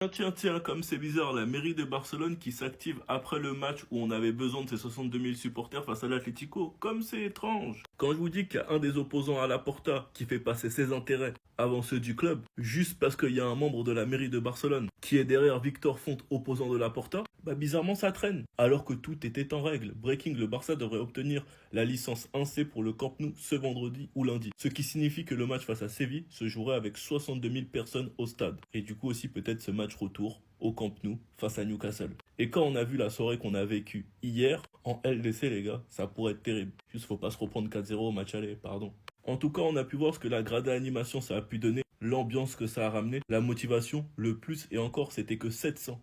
Tiens, comme c'est bizarre, la mairie de Barcelone qui s'active après le match où on avait besoin de ses 62 000 supporters face à l'Atlético. Comme c'est étrange. Quand je vous dis qu'il y a un des opposants à la Porta qui fait passer ses intérêts avant ceux du club, juste parce qu'il y a un membre de la mairie de Barcelone qui est derrière Victor Font, opposant de la Porta, bah bizarrement ça traîne. Alors que tout était en règle. Breaking, le Barça devrait obtenir la licence 1C pour le Camp Nou ce vendredi ou lundi. Ce qui signifie que le match face à Séville se jouerait avec 62 000 personnes au stade. Et du coup aussi peut-être ce match retour au Camp Nou face à Newcastle. Et quand on a vu la soirée qu'on a vécue hier en LDC les gars, ça pourrait être terrible. Juste faut pas se reprendre 4-0 au match aller, pardon. En tout cas, on a pu voir ce que la grade animation ça a pu donner, l'ambiance que ça a ramené, la motivation, le plus et encore c'était que 700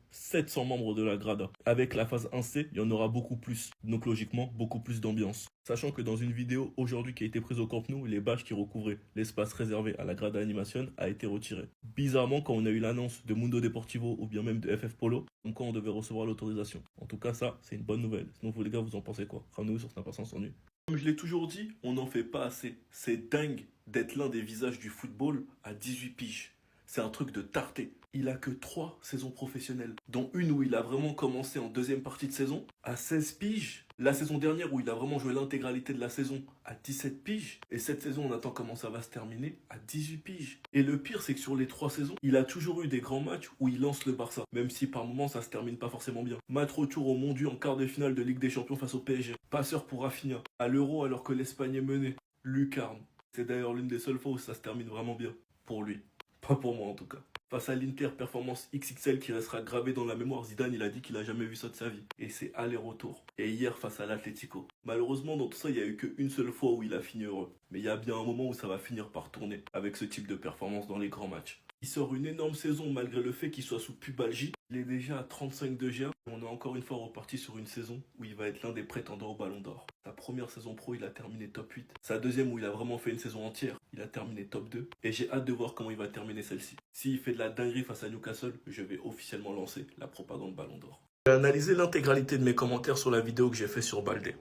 membres de la grada. Avec la phase 1C, il y en aura beaucoup plus. Donc logiquement, beaucoup plus d'ambiance. Sachant que dans une vidéo aujourd'hui qui a été prise au Camp Nou, les bâches qui recouvraient l'espace réservé à la grada animation a été retirée. Bizarrement, quand on a eu l'annonce de Mundo Deportivo ou bien même de FF Polo, comme quoi on devait recevoir l'autorisation. En tout cas, ça, c'est une bonne nouvelle. Sinon, vous les gars, vous en pensez quoi? Ramenez-vous sur Snap sans s'ennuie. Comme je l'ai toujours dit, on n'en fait pas assez. C'est dingue d'être l'un des visages du football à 18 piges. C'est un truc de tarté. Il a que 3 saisons professionnelles, dont une où il a vraiment commencé en deuxième partie de saison, à 16 piges. La saison dernière où il a vraiment joué l'intégralité de la saison à 17 piges. Et cette saison, on attend comment ça va se terminer à 18 piges. Et le pire, c'est que sur les 3 saisons, il a toujours eu des grands matchs où il lance le Barça. Même si par moments, ça se termine pas forcément bien. Match retour au Mondiaux en quart de finale de Ligue des Champions face au PSG. Passeur pour Rafinha. À l'Euro alors que l'Espagne est menée. Lucarne. C'est d'ailleurs l'une des seules fois où ça se termine vraiment bien. Pour lui. Pas pour moi en tout cas. Face à l'Inter, performance XXL qui restera gravée dans la mémoire, Zidane il a dit qu'il a jamais vu ça de sa vie. Et c'est aller-retour. Et hier face à l'Atlético. Malheureusement dans tout ça il n'y a eu qu'une seule fois où il a fini heureux. Mais il y a bien un moment où ça va finir par tourner avec ce type de performance dans les grands matchs. Il sort une énorme saison malgré le fait qu'il soit sous pubalgie. Il est déjà à 35 de GA. On est encore une fois reparti sur une saison où il va être l'un des prétendants au Ballon d'Or. Sa première saison pro, il a terminé top 8. Sa deuxième où il a vraiment fait une saison entière, il a terminé top 2. Et j'ai hâte de voir comment il va terminer celle-ci. S'il fait de la dinguerie face à Newcastle, je vais officiellement lancer la propagande Ballon d'Or. J'ai analysé l'intégralité de mes commentaires sur la vidéo que j'ai fait sur Baldé.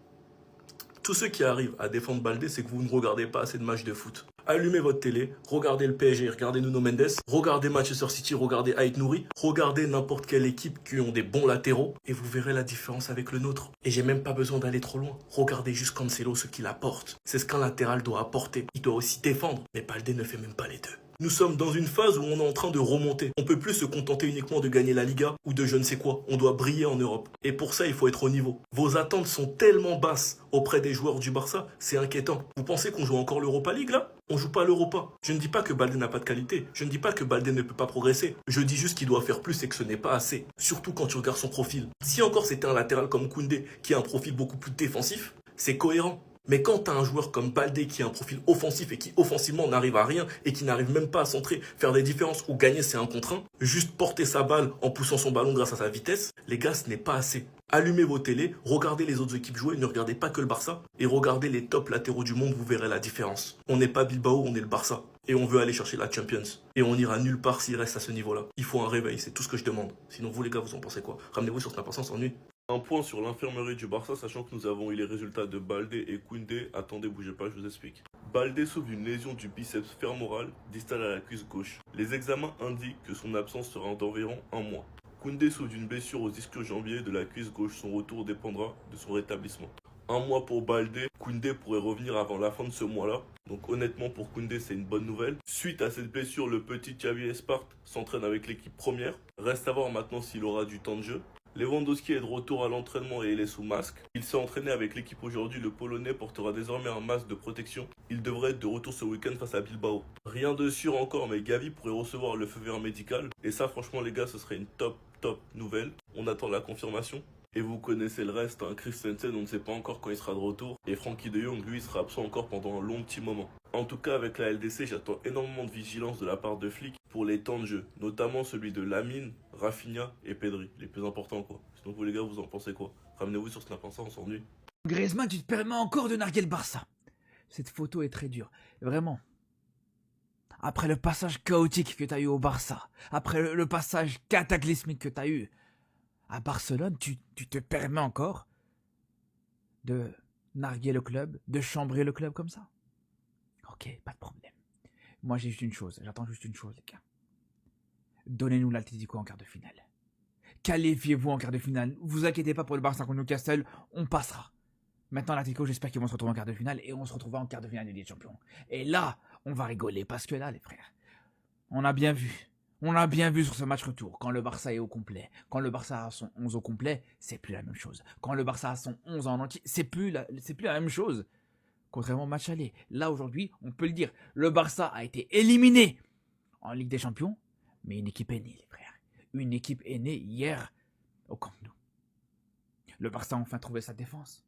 Tous ceux qui arrivent à défendre Baldé, c'est que vous ne regardez pas assez de matchs de foot. Allumez votre télé, regardez le PSG, regardez Nuno Mendes, regardez Manchester City, regardez Ait Nouri, regardez n'importe quelle équipe qui ont des bons latéraux et vous verrez la différence avec le nôtre. Et j'ai même pas besoin d'aller trop loin. Regardez juste Cancelo ce qu'il apporte. C'est ce qu'un latéral doit apporter. Il doit aussi défendre, mais Baldé ne fait même pas les deux. Nous sommes dans une phase où on est en train de remonter. On peut plus se contenter uniquement de gagner la Liga ou de je ne sais quoi. On doit briller en Europe. Et pour ça, il faut être au niveau. Vos attentes sont tellement basses auprès des joueurs du Barça, c'est inquiétant. Vous pensez qu'on joue encore l'Europa League là? On joue pas l'Europa. Je ne dis pas que Baldé n'a pas de qualité. Je ne dis pas que Baldé ne peut pas progresser. Je dis juste qu'il doit faire plus et que ce n'est pas assez. Surtout quand tu regardes son profil. Si encore c'était un latéral comme Koundé qui a un profil beaucoup plus défensif, c'est cohérent. Mais quand tu as un joueur comme Baldé qui a un profil offensif et qui offensivement n'arrive à rien et qui n'arrive même pas à centrer, faire des différences ou gagner c'est un contre un, juste porter sa balle en poussant son ballon grâce à sa vitesse, les gars ce n'est pas assez. Allumez vos télés, regardez les autres équipes jouer, ne regardez pas que le Barça et regardez les top latéraux du monde, vous verrez la différence. On n'est pas Bilbao, on est le Barça et on veut aller chercher la Champions. Et on ira nulle part s'il reste à ce niveau-là. Il faut un réveil, c'est tout ce que je demande. Sinon vous les gars vous en pensez quoi? Ramenez-vous sur Snap sans s'ennuie. Un point sur l'infirmerie du Barça, sachant que nous avons eu les résultats de Baldé et Koundé. Attendez, bougez pas, je vous explique. Baldé souffre d'une lésion du biceps fémoral distal à la cuisse gauche. Les examens indiquent que son absence sera d'environ 1 mois. Koundé souffre d'une blessure aux ischio-jambiers de la cuisse gauche. Son retour dépendra de son rétablissement. 1 mois pour Baldé. Koundé pourrait revenir avant la fin de ce mois-là. Donc honnêtement pour Koundé c'est une bonne nouvelle. Suite à cette blessure, le petit Xavi Espart s'entraîne avec l'équipe première. Reste à voir maintenant s'il aura du temps de jeu. Lewandowski est de retour à l'entraînement et il est sous masque. Il s'est entraîné avec l'équipe aujourd'hui. Le Polonais portera désormais un masque de protection. Il devrait être de retour ce week-end face à Bilbao. Rien de sûr encore, mais Gavi pourrait recevoir le feu vert médical. Et ça, franchement, les gars, ce serait une top nouvelle. On attend la confirmation. Et vous connaissez le reste, hein. Christensen, on ne sait pas encore quand il sera de retour. Et Frankie de Jong, lui, il sera absent encore pendant un long petit moment. En tout cas, avec la LDC, j'attends énormément de vigilance de la part de flics pour les temps de jeu. Notamment celui de Lamine, Rafinha et Pedri. Les plus importants, quoi. Sinon, vous les gars, vous en pensez quoi? Ramenez-vous sur Snap, on s'ennuie. Griezmann, tu te permets encore de narguer le Barça. Cette photo est très dure. Vraiment. Après le passage chaotique que tu as eu au Barça, après le passage cataclysmique que tu as eu à Barcelone, tu te permets encore de narguer le club, de chambrer le club comme ça? Ok, pas de problème. Moi, j'ai juste une chose. J'attends juste une chose, les gars. donnez-nous l'Atlético en quart de finale. Qualifiez-vous en quart de finale. Vous inquiétez pas pour le Barça contre Newcastle, on passera. Maintenant, l'Atlético, j'espère qu'ils vont se retrouver en quart de finale et on se retrouvera en quart de finale de Ligue des Champions. Et là, on va rigoler parce que là, les frères, on a bien vu. On a bien vu sur ce match retour, quand le Barça est au complet. Quand le Barça a son 11 au complet, c'est plus la même chose. Quand le Barça a son 11 en entier, c'est plus la même chose. Contrairement au match aller. Là, aujourd'hui, on peut le dire, le Barça a été éliminé en Ligue des Champions, mais une équipe est née, les frères. Une équipe est née hier au Camp Nou. Le Barça a enfin trouvé sa défense.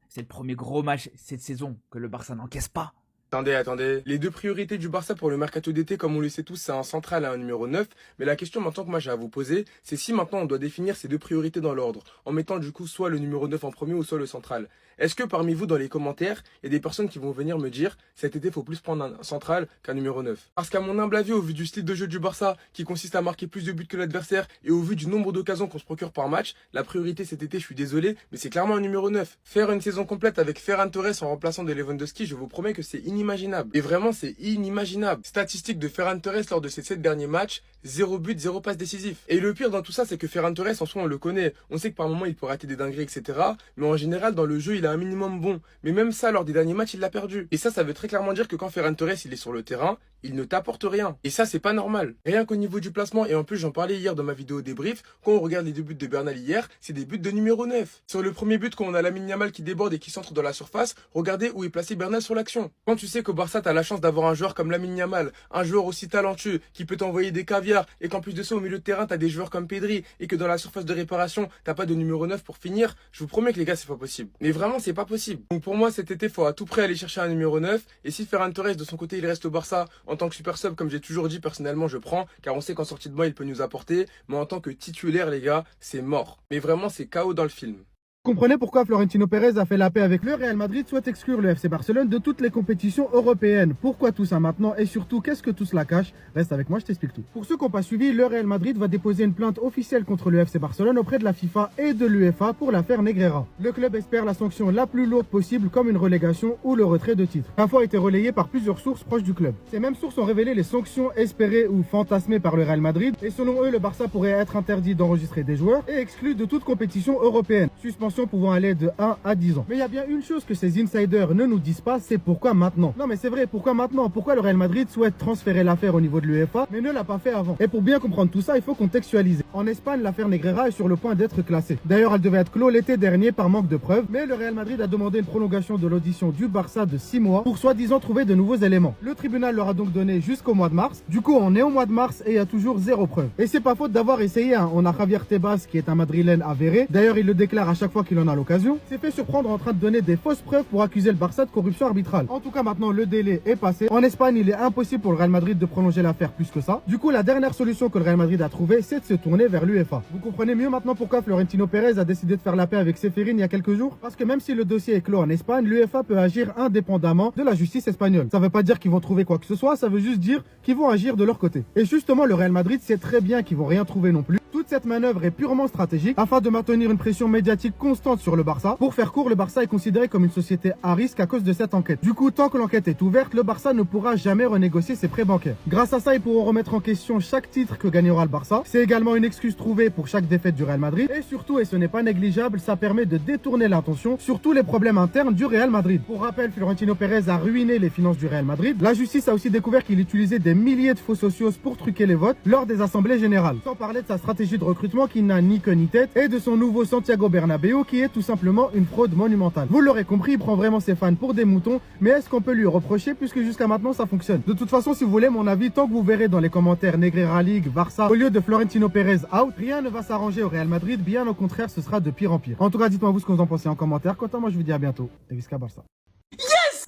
C'est le premier gros match cette saison que le Barça n'encaisse pas. Attendez. Les deux priorités du Barça pour le mercato d'été, comme on le sait tous, c'est un central et un numéro 9. Mais la question maintenant que moi j'ai à vous poser, c'est si maintenant on doit définir ces deux priorités dans l'ordre, en mettant du coup soit le numéro 9 en premier ou soit le central. Est-ce que parmi vous, dans les commentaires, il y a des personnes qui vont venir me dire cet été, il faut plus prendre un central qu'un numéro 9? Parce qu'à mon humble avis, au vu du style de jeu du Barça, qui consiste à marquer plus de buts que l'adversaire, et au vu du nombre d'occasions qu'on se procure par match, la priorité cet été, je suis désolé, mais c'est clairement un numéro 9. Faire une saison complète avec Ferran Torres en remplaçant de Lewandowski, je vous promets que c'est inimaginable. Et vraiment, c'est inimaginable. Statistique de Ferran Torres lors de ces 7 derniers matchs, 0 but, 0 passe décisif. Et le pire dans tout ça, c'est que Ferran Torres, en soi, on le connaît. On sait que par moments, il peut rater des dingueries, etc. Mais en général, dans le jeu, il a un minimum bon. Mais même ça, lors des derniers matchs, il l'a perdu. Et ça veut très clairement dire que quand Ferran Torres, il est sur le terrain, il ne t'apporte rien. Et ça, c'est pas normal. Rien qu'au niveau du placement, et en plus, j'en parlais hier dans ma vidéo débrief, quand on regarde les deux buts de Bernal hier, c'est des buts de numéro 9. Sur le premier but, quand on a Lamine Yamal qui déborde et qui centre dans la surface, regardez où est placé Bernal sur l'action. Quand tu sais qu'au Barça, t'as la chance d'avoir un joueur comme Lamine Yamal, un joueur aussi talentueux, qui peut t'envoyer des caviars, et qu'en plus de ça, au milieu de terrain, t'as des joueurs comme Pedri, et que dans la surface de réparation, t'as pas de numéro 9 pour finir, je vous promets que les gars, c'est pas possible. Mais vraiment, c'est pas possible. Donc pour moi, cet été, faut à tout prix aller chercher un numéro 9, et si Ferran Torres, de son côté, il reste au Barça, en tant que super sub, comme j'ai toujours dit, personnellement, je prends, car on sait qu'en sortie de banc, il peut nous apporter, mais en tant que titulaire, les gars, c'est mort. Mais vraiment, c'est KO dans le film. Comprenez pourquoi Florentino Pérez a fait la paix avec le Real Madrid, souhaite exclure le FC Barcelone de toutes les compétitions européennes. Pourquoi tout ça maintenant et surtout qu'est-ce que tout cela cache? Reste avec moi, je t'explique tout. Pour ceux qui n'ont pas suivi, le Real Madrid va déposer une plainte officielle contre le FC Barcelone auprès de la FIFA et de l'UEFA pour l'affaire Negreira. Le club espère la sanction la plus lourde possible comme une relégation ou le retrait de titre. L'info a été relayée par plusieurs sources proches du club. Ces mêmes sources ont révélé les sanctions espérées ou fantasmées par le Real Madrid et selon eux, le Barça pourrait être interdit d'enregistrer des joueurs et exclu de toute compétition européenne. Suspension pouvant aller de 1 à 10 ans. Mais il y a bien une chose que ces insiders ne nous disent pas, c'est pourquoi maintenant. Non mais c'est vrai, pourquoi maintenant? Pourquoi le Real Madrid souhaite transférer l'affaire au niveau de l'UEFA mais ne l'a pas fait avant? Et pour bien comprendre tout ça, il faut contextualiser. En Espagne, l'affaire Negreira est sur le point d'être classée. D'ailleurs, elle devait être close l'été dernier par manque de preuves, mais le Real Madrid a demandé une prolongation de l'audition du Barça de 6 mois pour soi-disant trouver de nouveaux éléments. Le tribunal leur a donc donné jusqu'au mois de mars. Du coup, on est au mois de mars et il y a toujours zéro preuve. Et c'est pas faute d'avoir essayé, hein. On a Javier Tebas qui est un madrilène avéré. D'ailleurs, il le déclare à chaque fois qu'il en a l'occasion. S'est fait surprendre en train de donner des fausses preuves pour accuser le Barça de corruption arbitrale. En tout cas, maintenant, le délai est passé. En Espagne, il est impossible pour le Real Madrid de prolonger l'affaire plus que ça. Du coup, la dernière solution que le Real Madrid a trouvée, c'est de se tourner vers l'UEFA. Vous comprenez mieux maintenant pourquoi Florentino Pérez a décidé de faire la paix avec Ceferin il y a quelques jours? Parce que même si le dossier est clos en Espagne, l'UEFA peut agir indépendamment de la justice espagnole. Ça veut pas dire qu'ils vont trouver quoi que ce soit, ça veut juste dire qu'ils vont agir de leur côté. Et justement, le Real Madrid sait très bien qu'ils vont rien trouver non plus. Toute cette manœuvre est purement stratégique afin de maintenir une pression médiatique constante sur le Barça. Pour faire court, le Barça est considéré comme une société à risque à cause de cette enquête. Du coup, tant que l'enquête est ouverte, le Barça ne pourra jamais renégocier ses prêts bancaires. Grâce à ça, ils pourront remettre en question chaque titre que gagnera le Barça. C'est également une excuse trouvée pour chaque défaite du Real Madrid. Et surtout, et ce n'est pas négligeable, ça permet de détourner l'attention sur tous les problèmes internes du Real Madrid. Pour rappel, Florentino Pérez a ruiné les finances du Real Madrid. La justice a aussi découvert qu'il utilisait des milliers de faux socios pour truquer les votes lors des assemblées générales. Sans parler de sa stratégie de recrutement qui n'a ni queue ni tête et de son nouveau Santiago Bernabéu qui est tout simplement une fraude monumentale. Vous l'aurez compris, il prend vraiment ses fans pour des moutons, mais est-ce qu'on peut lui reprocher puisque jusqu'à maintenant ça fonctionne? De toute façon, si vous voulez mon avis, tant que vous verrez dans les commentaires Negreira League, Barça au lieu de Florentino Pérez out, rien ne va s'arranger au Real Madrid, bien au contraire, ce sera de pire en pire. En tout cas, dites-moi vous ce que vous en pensez en commentaire. Quant à moi, je vous dis à bientôt. Et Visca Barça.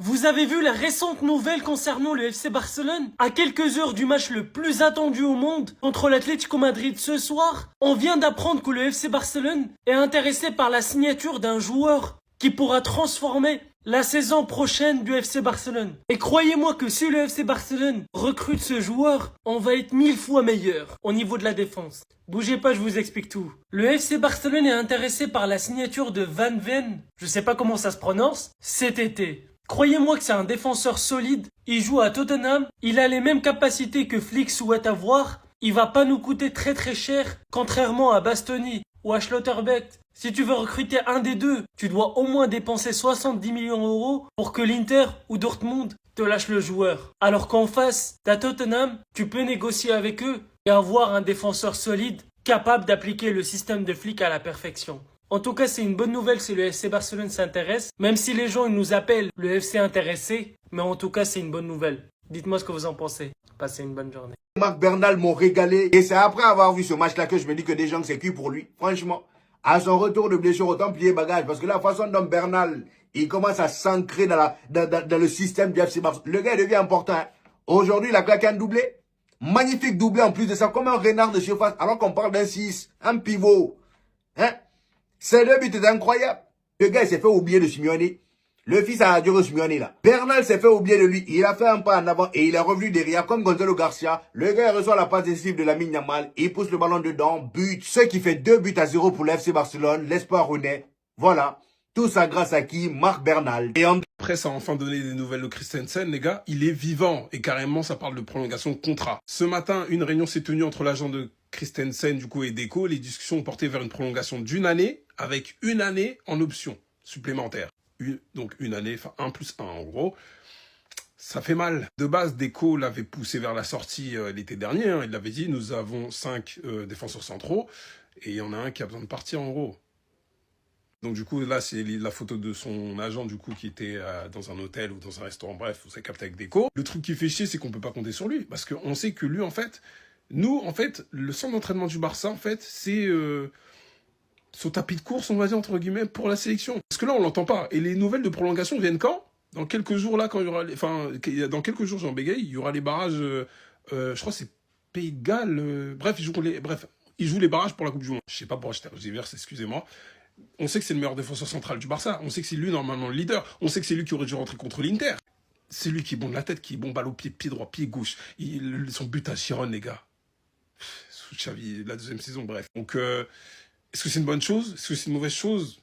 Vous avez vu la récente nouvelle concernant le FC Barcelone? À quelques heures du match le plus attendu au monde contre l'Atlético Madrid ce soir, on vient d'apprendre que le FC Barcelone est intéressé par la signature d'un joueur qui pourra transformer la saison prochaine du FC Barcelone. Et croyez-moi que si le FC Barcelone recrute ce joueur, on va être 1000 fois meilleur au niveau de la défense. Bougez pas, je vous explique tout. Le FC Barcelone est intéressé par la signature de Van Ven, je sais pas comment ça se prononce, cet été. Croyez-moi que c'est un défenseur solide, il joue à Tottenham, il a les mêmes capacités que Flick souhaite avoir, il va pas nous coûter très très cher, contrairement à Bastoni ou à Schlotterbeck. Si tu veux recruter un des deux, tu dois au moins dépenser 70 millions d'euros pour que l'Inter ou Dortmund te lâche le joueur. Alors qu'en face, t'as Tottenham, tu peux négocier avec eux et avoir un défenseur solide capable d'appliquer le système de Flick à la perfection. En tout cas, c'est une bonne nouvelle si le FC Barcelone s'intéresse, même si les gens ils nous appellent le FC intéressé, mais en tout cas, c'est une bonne nouvelle. Dites-moi ce que vous en pensez. Passez une bonne journée. Marc Bernal m'ont régalé. Et c'est après avoir vu ce match-là que je me dis que des gens c'est cuit pour lui. Franchement, à son retour de blessure, autant plier bagage. Parce que la façon dont Bernal, il commence à s'ancrer dans le système du FC Barcelone. Le gars devient important. Hein. Aujourd'hui, il a claqué un doublé. Magnifique doublé en plus de ça, comme un renard de surface. Alors qu'on parle d'un 6, un pivot. Hein? Ces deux buts étaient incroyables. Le gars, il s'est fait oublier de Simeone. Le fils a duré Simeone là. Bernal s'est fait oublier de lui. Il a fait un pas en avant et il est revenu derrière comme Gonzalo Garcia. Le gars il reçoit la passe décisive de Lamine Yamal. Il pousse le ballon dedans. But. Ce qui fait 2-0 pour l'FC Barcelone. L'espoir renaît. Voilà. Tout ça grâce à qui? Marc Bernal. Et après, ça a enfin donné des nouvelles de Christensen, les gars. Il est vivant. Et carrément, ça parle de prolongation de contrat. Ce matin, une réunion s'est tenue entre l'agent de Christensen, du coup, et Deco. Les discussions ont porté vers une prolongation d'une année, avec une année en option supplémentaire. Donc, une année, enfin, 1+1, en gros. Ça fait mal. De base, Deco l'avait poussé vers la sortie l'été dernier. Hein. Il l'avait dit, nous avons 5 défenseurs centraux. Et il y en a un qui a besoin de partir, en gros. Donc du coup, là, c'est la photo de son agent, du coup, qui était dans un hôtel ou dans un restaurant, bref, vous savez, capté avec Deco. Le truc qui fait chier, c'est qu'on peut pas compter sur lui. Parce qu'on sait que lui, en fait, le centre d'entraînement du Barça, en fait, c'est son tapis de course, on va dire, entre guillemets, pour la sélection. Parce que là, on l'entend pas. Et les nouvelles de prolongation viennent quand? Dans quelques jours, là, quand il y aura... dans quelques jours, j'en bégaye, il y aura les barrages, je crois que c'est Pays de Galles, bref, ils jouent les barrages pour la Coupe du Monde. Je sais pas pour acheter divers, excusez-moi. On sait que c'est le meilleur défenseur central du Barça. On sait que c'est lui, normalement, le leader. On sait que c'est lui qui aurait dû rentrer contre l'Inter. C'est lui qui est bon de la tête, qui est bon balle au pied droit, pied gauche. Son but à Chiron, les gars. Sous Xavi, la deuxième saison, bref. Donc, est-ce que c'est une bonne chose? Est-ce que c'est une mauvaise chose?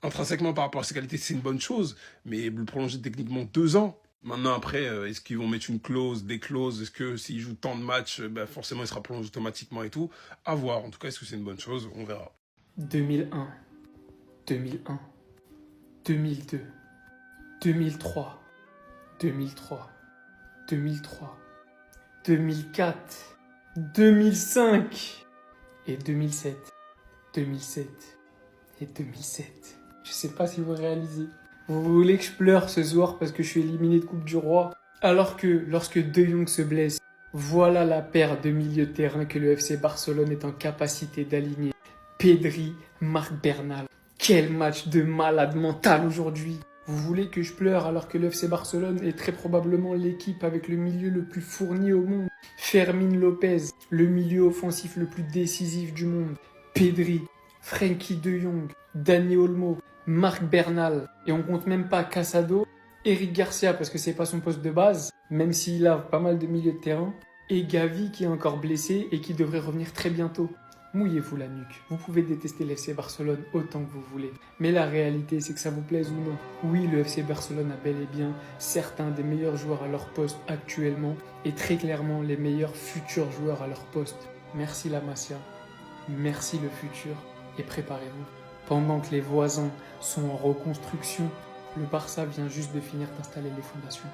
Intrinsèquement, par rapport à ses qualités, c'est une bonne chose. Mais le prolonger techniquement 2 ans. Maintenant, après, est-ce qu'ils vont mettre une clause, des clauses? Est-ce que s'il joue tant de matchs, forcément, il sera prolongé automatiquement et tout? À voir. En tout cas, est-ce que c'est une bonne chose? On verra. 2001, 2001, 2002, 2003, 2003, 2003, 2004, 2005 et 2007, 2007 et 2007. Je sais pas si vous réalisez. Vous voulez que je pleure ce soir parce que je suis éliminé de Coupe du Roi? Alors que lorsque De Jong se blesse, voilà la paire de milieu de terrain que le FC Barcelone est en capacité d'aligner. Pedri, Marc Bernal. Quel match de malade mental aujourd'hui. Vous voulez que je pleure alors que le FC Barcelone est très probablement l'équipe avec le milieu le plus fourni au monde. Fermín López, le milieu offensif le plus décisif du monde. Pedri, Frenkie de Jong, Dani Olmo, Marc Bernal. Et on compte même pas Casado, Eric Garcia parce que c'est pas son poste de base, même s'il a pas mal de milieux de terrain. Et Gavi qui est encore blessé et qui devrait revenir très bientôt. Mouillez-vous la nuque. Vous pouvez détester le FC Barcelone autant que vous voulez. Mais la réalité, c'est que ça vous plaise ou non. Oui, le FC Barcelone a bel et bien certains des meilleurs joueurs à leur poste actuellement et très clairement les meilleurs futurs joueurs à leur poste. Merci la Masia. Merci le futur. Et préparez-vous. Pendant que les voisins sont en reconstruction, le Barça vient juste de finir d'installer les fondations.